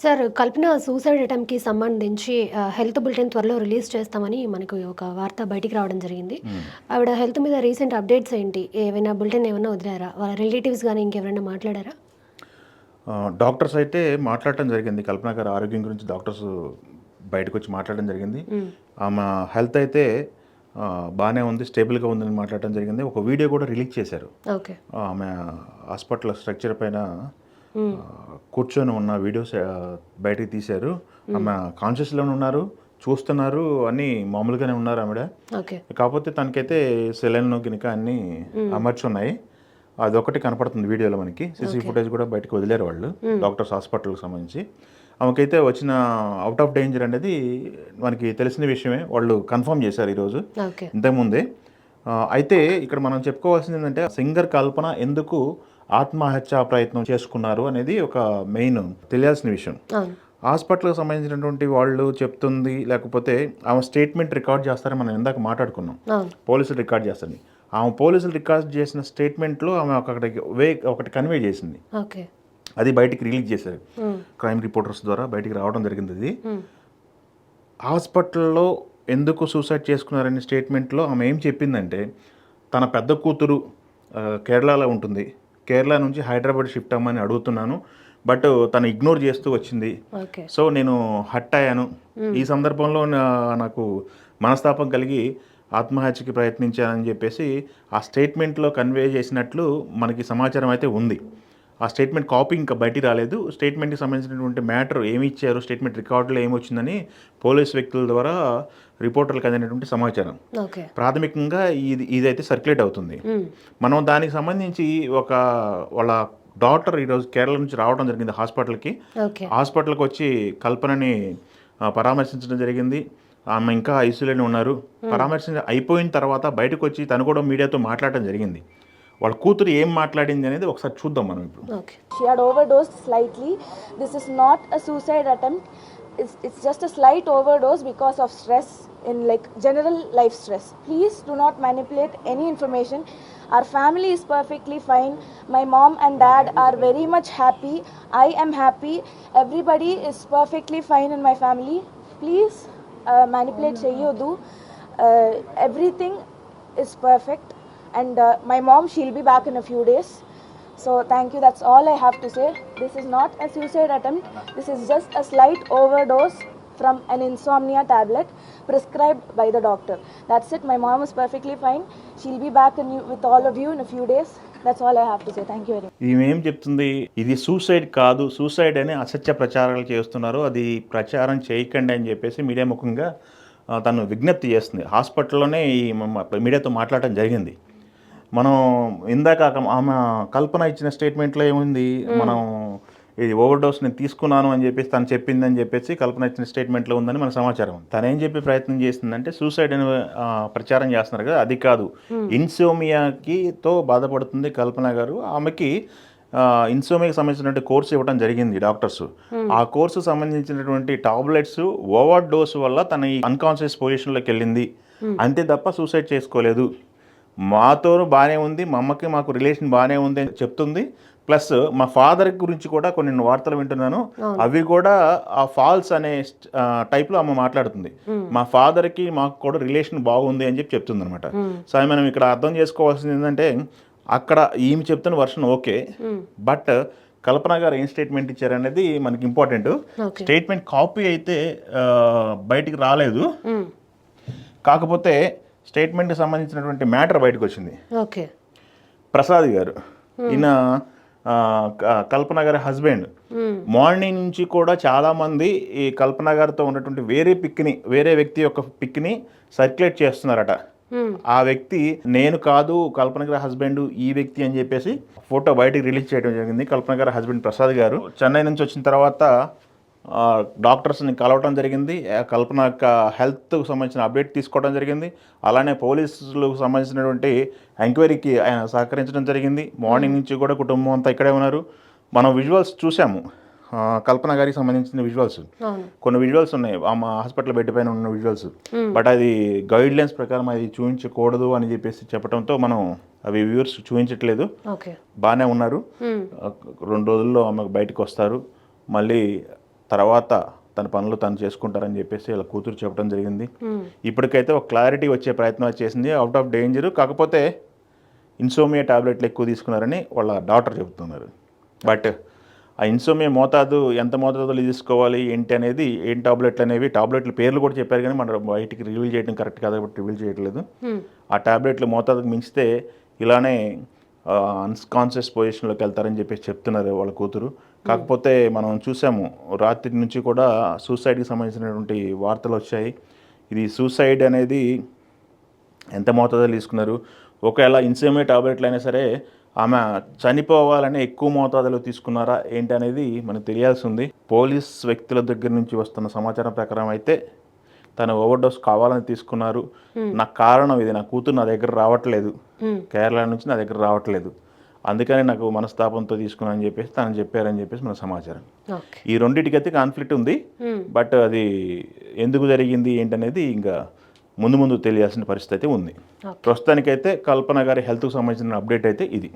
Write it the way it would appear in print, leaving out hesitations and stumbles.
Sir, కల్పన suicide అటెంప్ట్‌కి సంబంధించి health bulletin త్వరలో release చేస్తామని మనకు ఒక వార్త బయటికి రావడం జరిగింది. ఆవిడ హెల్త్ మీద రీసెంట్ అప్డేట్స్ ఏంటి? ఏవైనా బులెటిన్ ఏమన్నా వదిలారా? వాళ్ళ రిలేటివ్స్ గాని ఇంకెవరైనా మాట్లాడారా? డాక్టర్స్ అయితే మాట్లాడటం జరిగింది. కల్పన గారి ఆరోగ్యం గురించి డాక్టర్స్ బయటకొచ్చి మాట్లాడడం జరిగింది. హ్మ్. ఆమె హెల్త్ అయితే బానే ఉంది, స్టేబుల్‌గా ఉందని మాట్లాడటం జరిగింది. ఒక వీడియో కూడా రిలీజ్ చేశారు. ఓకే. ఆమె హాస్పిటల్ స్ట్రక్చర్ పైన హ్మ్. కూర్చొని ఉన్న వీడియోస్ బయటికి తీశారు. హ్మ్. ఆమె కాన్షియస్‌లోనే ఉన్నారు, చూస్తున్నారు, అన్నీ మామూలుగానే ఉన్నారు ఆవిడ. ఓకే. కాకపోతే తనకైతే సెలైన్ గినక అన్నీ హ్మ్. అమర్చున్నాయి. అదొకటి కనపడుతుంది వీడియోలో మనకి. CC okay. ఫుటేజ్ కూడా బయటకు వదిలారు వాళ్ళు, హ్మ్. డాక్టర్స్ హాస్పిటల్‌కి సంబంధించి. ఆమెకైతే వచ్చిన ఔట్ ఆఫ్ డేంజర్ అనేది మనకి తెలిసిన విషయమే. వాళ్ళు కన్ఫర్మ్ చేశారు ఈరోజు, ఓకే. ఇంతకుముందే. అయితే ఇక్కడ మనం చెప్పుకోవాల్సింది ఏంటంటే, సింగర్ కల్పన ఎందుకు ఆత్మహత్యా ప్రయత్నం చేసుకున్నారు అనేది ఒక మెయిన్ తెలియాల్సిన విషయం. అవును. హాస్పిటల్‌కి సంబంధించినటువంటి వాళ్ళు చెప్తుంది, లేకపోతే ఆమె స్టేట్మెంట్ రికార్డ్ చేస్తారని మనం ఇందాక మాట్లాడుకున్నాం. అవును. పోలీసులు రికార్డ్ చేస్తారని. ఆమె పోలీసులు రికార్డ్ చేసిన స్టేట్మెంట్‌లో ఆమె ఒకటి కన్వే చేసింది. ఓకే. అది బయటికి రిలీజ్ చేశారు. హ్మ్. క్రైమ్ రిపోర్టర్స్ ద్వారా బయటికి రావడం జరిగింది అది. హ్మ్. హాస్పిటల్‌లో ఎందుకు సూసైడ్ చేసుకున్నారనే స్టేట్మెంట్‌లో ఆమె ఏం చెప్పిందంటే, తన పెద్ద కూతురు కేరళలో ఉంటుంది. కేరళ నుంచి హైదరాబాద్ షిఫ్ట్ అవ్వమని అడుగుతున్నాను. బట్ తను ఇగ్నోర్ చేస్తూ వచ్చింది. ఓకే. సో, నేను హర్ట్ అయ్యాను. ఈ సందర్భంలో నాకు మనస్తాపం కలిగి ఆత్మహత్యకి ప్రయత్నించానని చెప్పేసి ఆ స్టేట్మెంట్‌లో కన్వే చేసినట్లు మనకి సమాచారం అయితే ఉంది. ఆ స్టేట్మెంట్ కాపీ ఇంకా బయటికి రాలేదు. స్టేట్మెంట్‌కి సంబంధించినటువంటి మ్యాటర్ ఏమి ఇచ్చారు, స్టేట్మెంట్ రికార్డులో ఏమొచ్చిందని పోలీస్ వ్యక్తుల ద్వారా రిపోర్టర్లకు అందినటువంటి సమాచారం. ఓకే. ప్రాథమికంగా ఇదైతే సర్క్యులేట్ అవుతుంది. హ్మ్. మనం దానికి సంబంధించి వాళ్ళ డాటర్ ఈరోజు కేరళ నుంచి రావడం జరిగింది హాస్పిటల్‌కి. ఓకే. హాస్పిటల్‌కి వచ్చి కల్పనని పరామర్శించడం జరిగింది. ఆమె ఇంకా ఐసీయూలోనే ఉన్నారు. పరామర్శించ అయిపోయిన తర్వాత బయటకొచ్చి తను కూడా మీడియాతో మాట్లాడటం జరిగింది. వాళ్ళ కూతురు ఏం మాట్లాడింది అనేది ఒకసారి చూద్దాం మనం ఇప్పుడు. Okay. She had overdosed slightly. This is not a suicide attempt. It's just a slight overdose because of stress in like general life stress. Please do not manipulate any information. Our family is perfectly fine. My mom and dad are very much happy. I am happy. Everybody is perfectly fine in my family. Please manipulate cheyodu. Everything is perfect. And my mom, she'll be back in a few days. So thank you, that's all I have to say. This is not a suicide attempt. This is just a slight overdose from an insomnia tablet prescribed by the doctor. That's it. My mom is perfectly fine. She'll be back with all of you in a few days. That's all I have to say. Thank you very much. ఈమె ఏం చెప్తుంది, ఇది suicide కాదు, suicide అని అసత్య ప్రచారాలు చేస్తున్నారు, అది ప్రచారం చేయకండి అని చెప్పేసి మీడియా ముఖంగా తను విజ్ఞప్తి చేస్తుంది. హాస్పిటల్లోనే మీడియాతో మాట్లాడటం జరిగింది. మనం ఇందాక ఆమె కల్పన ఇచ్చిన స్టేట్మెంట్లో ఏముంది, మనం ఇది ఓవర్డోస్ నేను తీసుకున్నాను అని చెప్పేసి తను చెప్పిందని చెప్పేసి కల్పన ఇచ్చిన స్టేట్మెంట్లో ఉందని మన సమాచారం. తను ఏం చెప్పి ప్రయత్నం చేస్తుందంటే, సూసైడ్ అని ప్రచారం చేస్తున్నారు కదా, అది కాదు. ఇన్సోమియాతో బాధపడుతుంది కల్పన గారు. ఆమెకి ఇన్సోమియాకి సంబంధించినటువంటి కోర్సు ఇవ్వడం జరిగింది డాక్టర్స్. ఆ కోర్సు సంబంధించినటువంటి టాబ్లెట్స్ ఓవర్ డోస్ వల్ల తన అన్కాన్షియస్ పొజిషన్లోకి వెళ్ళింది, అంతే తప్ప సూసైడ్ చేసుకోలేదు. మాతో బాగానే ఉంది, మా అమ్మకి మాకు రిలేషన్ బాగానే ఉంది అని చెప్తుంది. ప్లస్ మా ఫాదర్ గురించి కూడా కొన్ని వార్తలు వింటున్నాను, అవి కూడా ఆ ఫాల్స్ అనే టైప్లో ఆమె మాట్లాడుతుంది. మా ఫాదర్కి మాకు కూడా రిలేషన్ బాగుంది అని చెప్తుంది అనమాట. సో మనం ఇక్కడ అర్థం చేసుకోవాల్సింది ఏంటంటే, అక్కడ ఈమె చెప్తున్న వర్షన్ ఓకే, బట్ కల్పన గారు ఏం స్టేట్మెంట్ ఇచ్చారనేది మనకి ఇంపార్టెంట్. స్టేట్మెంట్ కాపీ అయితే బయటికి రాలేదు, కాకపోతే స్టేట్మెంట్కి సంబంధించినటువంటి మ్యాటర్ బయటకు వచ్చింది. ఓకే. ప్రసాద్ గారు, ఈయన కల్పన గారి హస్బెండ్, మార్నింగ్ నుంచి కూడా చాలామంది ఈ కల్పన గారితో ఉన్నటువంటి వేరే వ్యక్తి యొక్క పిక్ని సర్క్యులేట్ చేస్తున్నారట. ఆ వ్యక్తి నేను కాదు, కల్పన గారి హస్బెండ్ ఈ వ్యక్తి అని చెప్పేసి ఫోటో బయటికి రిలీజ్ చేయడం జరిగింది. కల్పన గారి హస్బెండ్ ప్రసాద్ గారు చెన్నై నుంచి వచ్చిన తర్వాత డాక్టర్స్ని కలవటం జరిగింది. కల్పన యొక్క హెల్త్కు సంబంధించిన అప్డేట్ తీసుకోవడం జరిగింది. అలానే పోలీసులకు సంబంధించినటువంటి ఎంక్వైరీకి ఆయన సహకరించడం జరిగింది. మార్నింగ్ నుంచి కూడా కుటుంబం అంతా ఇక్కడే ఉన్నారు. మనం విజువల్స్ చూసాము, కల్పన గారికి సంబంధించిన విజువల్స్, కొన్ని విజువల్స్ ఉన్నాయి మా హాస్పిటల్ బెడ్ పైన ఉన్న విజువల్స్. బట్ అది గైడ్ లైన్స్ ప్రకారం అది చూపించకూడదు అని చెప్పేసి చెప్పడంతో మనం అవి వ్యూవర్స్ చూపించట్లేదు. బాగానే ఉన్నారు. 2 రోజుల్లో ఆమెకు బయటకు వస్తారు. మళ్ళీ తర్వాత తన పనులు తను చేసుకుంటారని చెప్పేసి వాళ్ళ కూతురు చెప్పడం జరిగింది. ఇప్పటికైతే ఒక క్లారిటీ వచ్చే ప్రయత్నం చేసింది, అవుట్ ఆఫ్ డేంజర్. కాకపోతే ఇన్సోమియా టాబ్లెట్లు ఎక్కువ తీసుకున్నారని వాళ్ళ డాక్టర్ చెబుతున్నారు. బట్ ఆ ఇన్సోమియా మోతాదు ఎంత మోతాదులో తీసుకోవాలి ఏంటి అనేది, ఏం టాబ్లెట్లు అనేవి, టాబ్లెట్ల పేర్లు కూడా చెప్పారు కానీ మన బయటికి రివీల్ చేయడం కరెక్ట్ కాదు కాబట్టి రివీల్ చేయట్లేదు. ఆ టాబ్లెట్లు మోతాదుకు మించితే ఇలానే అన్కాన్షియస్ పొజిషన్లోకి వెళ్తారని చెప్పేసి చెప్తున్నారు వాళ్ళ కూతురు. కాకపోతే మనం చూసాము రాత్రి నుంచి కూడా సూసైడ్కి సంబంధించినటువంటి వార్తలు వచ్చాయి. ఇది సూసైడ్ అనేది ఎంత మోతాదులో తీసుకున్నారు, ఒకవేళ ఇన్సోమియా టాబ్లెట్లు అయినా సరే ఆమె చనిపోవాలని ఎక్కువ మోతాదులో తీసుకున్నారా ఏంటి అనేది మనకు తెలియాల్సి ఉంది. పోలీస్ వ్యక్తుల దగ్గర నుంచి వస్తున్న సమాచారం ప్రకారం అయితే తను ఓవర్డోస్ కావాలని తీసుకున్నారు, నాకు కారణం ఇది, నా కూతురు నా దగ్గర రావట్లేదు, కేరళ నుంచి నా దగ్గర రావట్లేదు, అందుకని నాకు మనస్తాపంతో తీసుకున్నానని చెప్పేసి తను చెప్పారని చెప్పేసి మన సమాచారం. ఈ రెండింటికైతే కాన్ఫ్లిక్ట్ ఉంది. బట్ అది ఎందుకు జరిగింది ఏంటనేది ఇంకా ముందు తెలియాల్సిన పరిస్థితి అయితే ఉంది. ప్రస్తుతానికైతే కల్పన గారి హెల్త్కి సంబంధించిన అప్డేట్ అయితే ఇది.